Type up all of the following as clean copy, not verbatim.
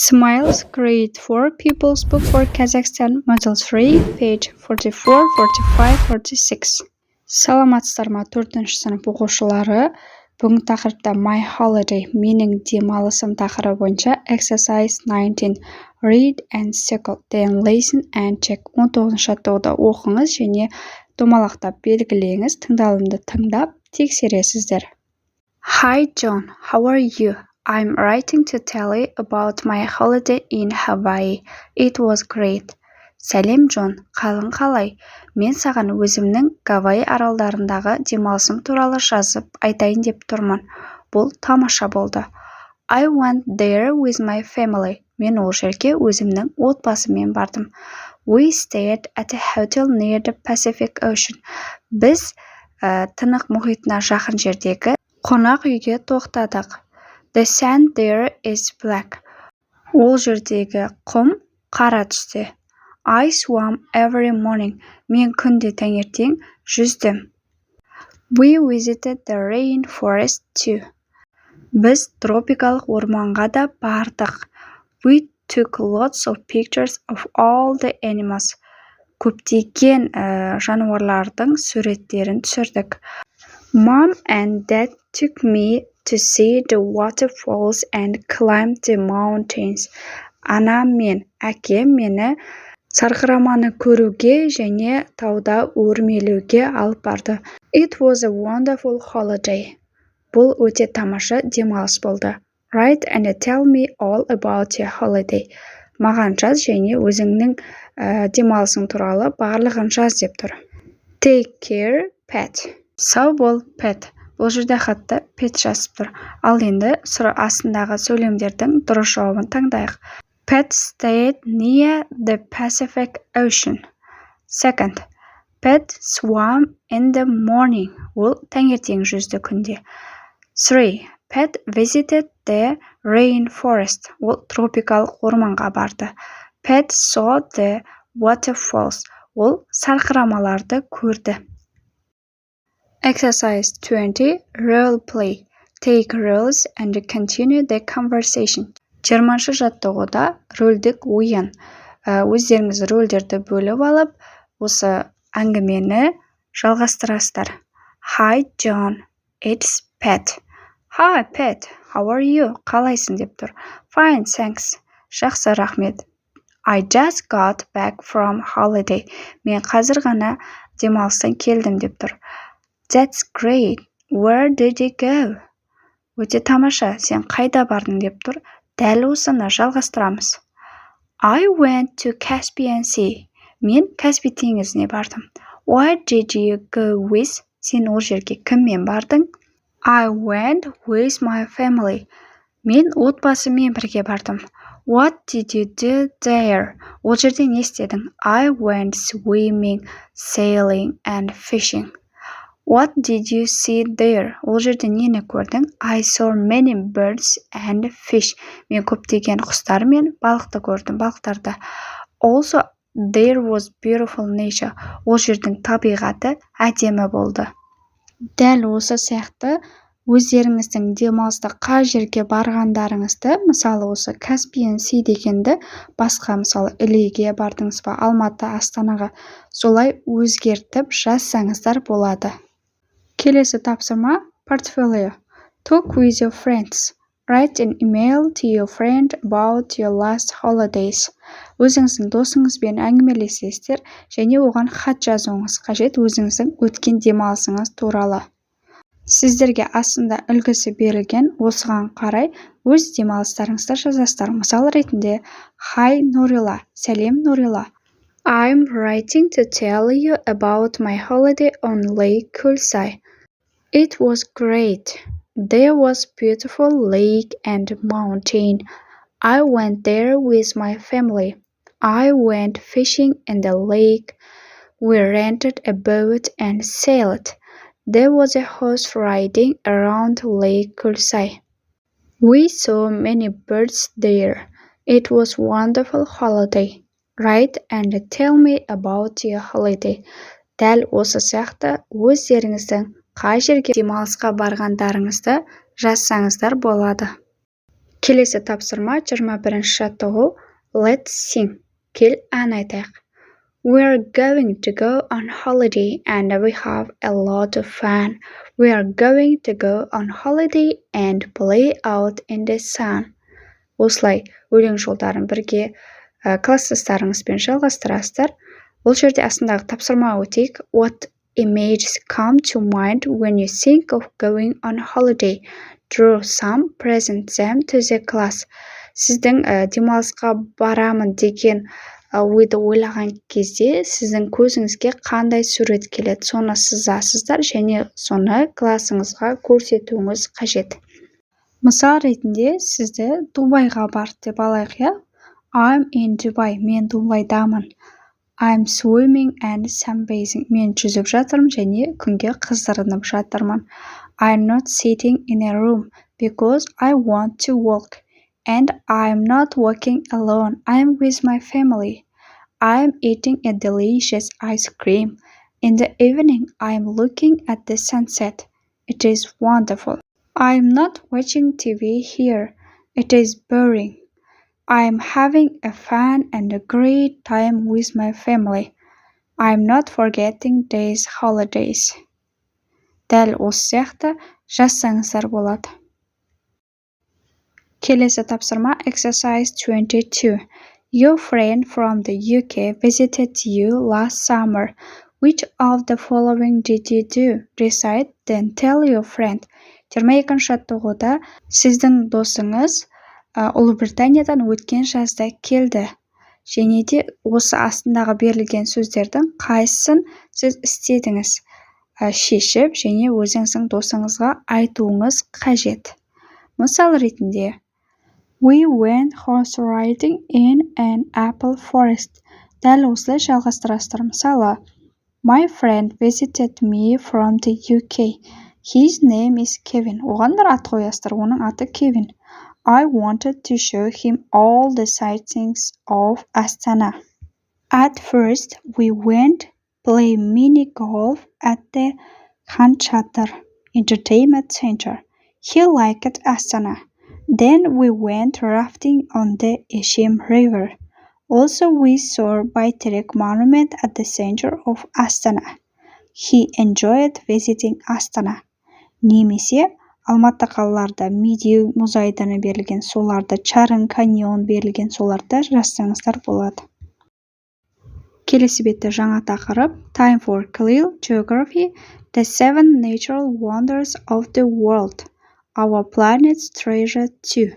Smiles Create for People's Book for Kazakhstan, Model 3, page 44, 45, 46. Саламатсыздар ма 4-ші сынып оқушылары? Бүгінгі тақырыпта My Holiday, менің демалысым тақырыбы бойынша Exercise 19. Read and circle, then listen and check. 19-шы жаттығуды оқыңыз және домалақтап белгілеңіз, тыңдалымды тыңдап тексересіздер. Hi John, how are you? I'm writing to tell you about my holiday in Hawaii. It was great. Сәлем Джон, қалың қалай? Мен саған өзімнің Гавайи аралдарындағы демалысым туралы жазып айтайын деп тұрмын. Бұл тамаша болды. I went there with my family. Мен ол жерге өзімнің отбасыммен бардым. We stayed at a hotel near the Pacific Ocean. Біз Тынық мұхитына жақын жердегі қонақ үйге тоқтадық. The sand there is black. Ол жердегі құм қара түсте. I swam every morning. Мен күнде таңертең жүздім. We visited the rainforest too. Біз тропикалық орманға да бардық. We took lots of pictures of all the animals. Көптеген жануарлардың суреттерін түсірдік. Mom and Dad took me to see the waterfalls and climb the mountains. Анам мен әкем мені сарқыраманы көруге және тауда өрмелеуге алып барды. It was a wonderful holiday. Бұл өте тамаша демалыс болды. Write and tell me all about your holiday. Маған жаз және өзіңнің демалысың туралы барлығын жаз деп тұр. Take care, Pat. Сау бол, Pat. Бұл жерде хатты Pat жазып тұр. Ал енді астындағы сөйлемдердің дұрыс жауабын таңдайық. Pat stayed near the Pacific Ocean. Second, Pat swam in the morning. Ол таңертең жүзді күнде. 3. Pat visited the rainforest. Ол тропикалық орманға барды. Pat saw the waterfalls. Ол сарқырамаларды көрді. Exercise 20. Role play. Take roles and continue the conversation. 20-шы жаттығуда рөлдік ойын. Өздеріңіз рөлдерді бөліп алып, осы әңгімені жалғастырасыздар. Hi John, it's Pat. Hi Pat, how are you? Қалайсың деп тұр. Fine, thanks. Жақсы, рахмет. I just got back from holiday. Мен қазір ғана демалыстан келдім деп тұр. That's great. Where did you go? Өте тамаша. Сен қайда бардың деп тұр. Дәл осыны жалғастырамыз. I went to Caspian Sea. Мен Каспий теңізіне бардым. Why did you go with? Сен ол жерге кіммен бардың? I went with my family. Мен отбасыммен бірге бардым. What did you do there? Ол жерде не істедің? I went swimming, sailing and fishing. What did you see there? Ол жерде нені көрдің? I saw many birds and fish. Мен көптеген құстар мен балықты көрдім, балықтарды. Also, there was beautiful nature. Ол жердің табиғаты әдемі болды. Дәл осы сияқты өздеріңіздің демалыста қай жерге барғандарыңызды, мысалы осы Caspian Sea дегенді басқа, мысалы Ілеге бардыңыз ба, Алматы, Астанаға, солай өзгертіп жазсаңыздар болады. Келесі тапсырма портфолио. Talk with your friends. Write an email to your friend about your last holidays. Өзіңіздің досыңызбен әңгімелесесіздер және оған хат жазуыңыз қажет өзіңіздің өткен демалысыңыз туралы. Сіздерге астында үлгісі берілген, осыған қарай өз демалыстарыңызды жазасыздар. Мысал ретінде, Hi Нұрила, сәлем Нұрила. I'm writing to tell you about my holiday on Lake Kulsai. It was great. There was beautiful lake and mountain. I went there with my family. I went fishing in the lake. We rented a boat and sailed. There was a horse riding around Lake Kulsai. We saw many birds there. It was a wonderful holiday. Write and tell me about your holiday. Дәл осы сияқты өздеріңіздің қай жерге демалысқа барғандарыңызды жазсаңыздар болады. Келесі тапсырма 21-ші жаттығу. Let's sing. Кел ән айтайық. We're going to go on holiday and we have a lot of fun. We are going to go on holiday and play out in the sun. Осылай өлең жолдарын бірге класстастарыңызбен жалғастырасыздар. Бұл жерде астындағы тапсырма өтейік. What images come to mind when you think of going on holiday? Draw some, present them to the class. Сіздің демалысқа барамын деген ойды ойлаған кезде сіздің көзіңізге қандай сурет келеді, соны сызасыздар және соны классыңызға көрсетуіңіз қажет. Мысал ретінде сізді Дубайға бар деп алайық, иә? I'm in Dubai. Мен Дубайдамын. I'm swimming and sunbathing. Мен жүзіп жатырмын және күнге қыздырынып жатырмын. I'm not sitting in a room because I want to walk. And I'm not walking alone. I'm with my family. I'm eating a delicious ice cream. In the evening, I'm looking at the sunset. It is wonderful. I'm not watching TV here. It is boring. I'm having a fun and a great time with my family. I'm not forgetting these holidays. Дәл осы сияқты жазсаңыздар болады. Келесі тапсырма exercise 22. Your friend from the UK visited you last summer. Which of the following did you do? Recite, then tell your friend. 22-ші жаттығуда сіздің досыңыз Ұлыбританиядан өткен жазда келді. Және де осы астындағы берілген сөздердің қайсысын сіз істедіңіз? Шешіп және өзіңіздің досыңызға айтуыңыз қажет. Мысал ретінде, We went horse riding in an apple forest. Дәл осылай жалғастырасыздар. Мысалы, My friend visited me from the UK. His name is Kevin. Оған бір ат қоясыздар. Оның аты Kevin. I wanted to show him all the sightings of Astana. At first, we went play mini golf at the Khan Chattar Entertainment Center. He liked Astana. Then we went rafting on the Ishim River. Also, we saw Bayterik Monument at the center of Astana. He enjoyed visiting Astana. Немесе Алматы қалаларда Медеу мұз айдыны берілген, соларда Чарын каньон берілген, соларда жазсаңыздар болады. Келесі бетте жаңа тақырып Time for Khalil Geography. The 7 natural wonders of the world. Our planet's treasure too.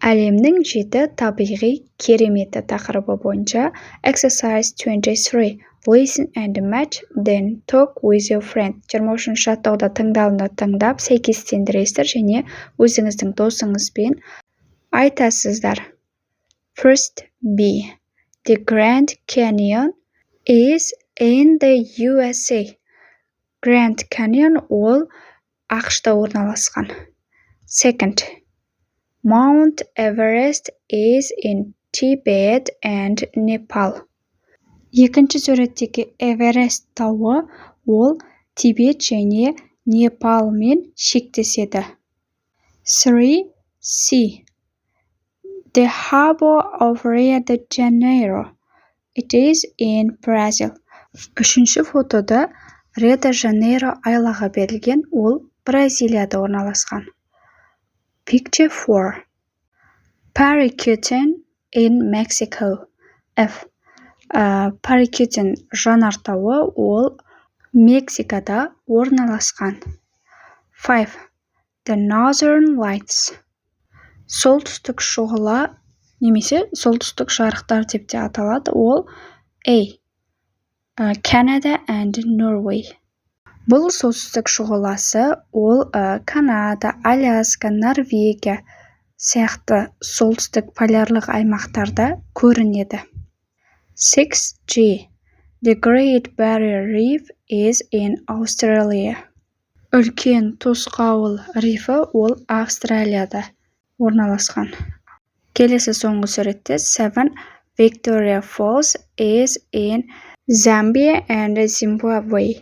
Әлемнің 7 табиғи кереметі тақырыбы бойынша Exercise 23. Listen and match, then talk with your friend. 23-ші жаттығуда тыңдалымды тыңдап, сәйкестендіресіздер және өзіңіздің досыңызбен айтасыздар. First B. The Grand Canyon is in the USA. Grand Canyon ол ақш-та орналасқан. Second. Mount Everest is in Tibet and Nepal. Екінші суреттегі Эверест тауы ол Тибет және Непалмен шектеседі. 3. C. The harbor of Rio de Janeiro. It is in Brazil. Үшінші фотода Рио де Жанейро айлағы берілген, ол Бразилияда орналасқан. Picture 4. Paricutin in Mexico. F. Paricutin жанартауы ол Мексикада орналасқан. 5. The Northern Lights. Солтүстік шұғыла немесе солтүстік жарықтар деп те аталады, ол A. Canada and Norway. Бұл солтүстік шұғыласы ол Канада, Аляска, Норвегия сияқты солтүстік полярлық аймақтарда көрінеді. 6G. The Great Barrier Reef is in Australia. Үлкен тосқауыл рифі ол Австралияда орналасқан. Келесі соңғы суретте 7. Victoria Falls is in Zambia and Zimbabwe.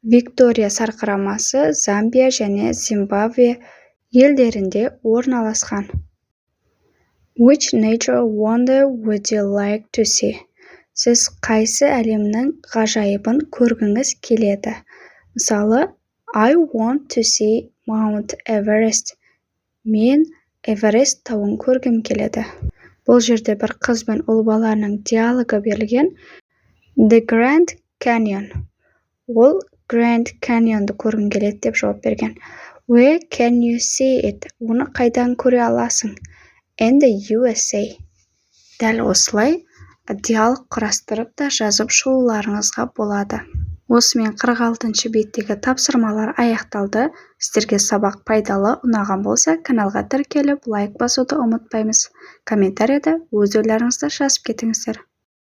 Виктория сарқырамасы Замбия және Зимбабве елдерінде орналасқан. Which nature wonder would you like to see? Сіз қайсы әлемнің ғажайыбын көргіңіз келеді? Мысалы, I want to see Mount Everest. Мен Эверест тауын көргім келеді. Бұл жерде бір қыз бен ұл баланың диалогы берілген. The Grand Canyon. Ол Grand Canyonды көргім келеді деп жауап берген. Where can you see it? Оны қайдан көре аласың? In the USA. Дәл осылай диалог құрастырып та жазып шығуларыңызға болады. Осымен 46-шы беттегі тапсырмалар аяқталды. Сіздерге сабақ пайдалы ұнаған болса, каналға тіркеліп, лайк басуды ұмытпаймыз. Комментарияда өз ойларыңызды жазып кетіңіздер.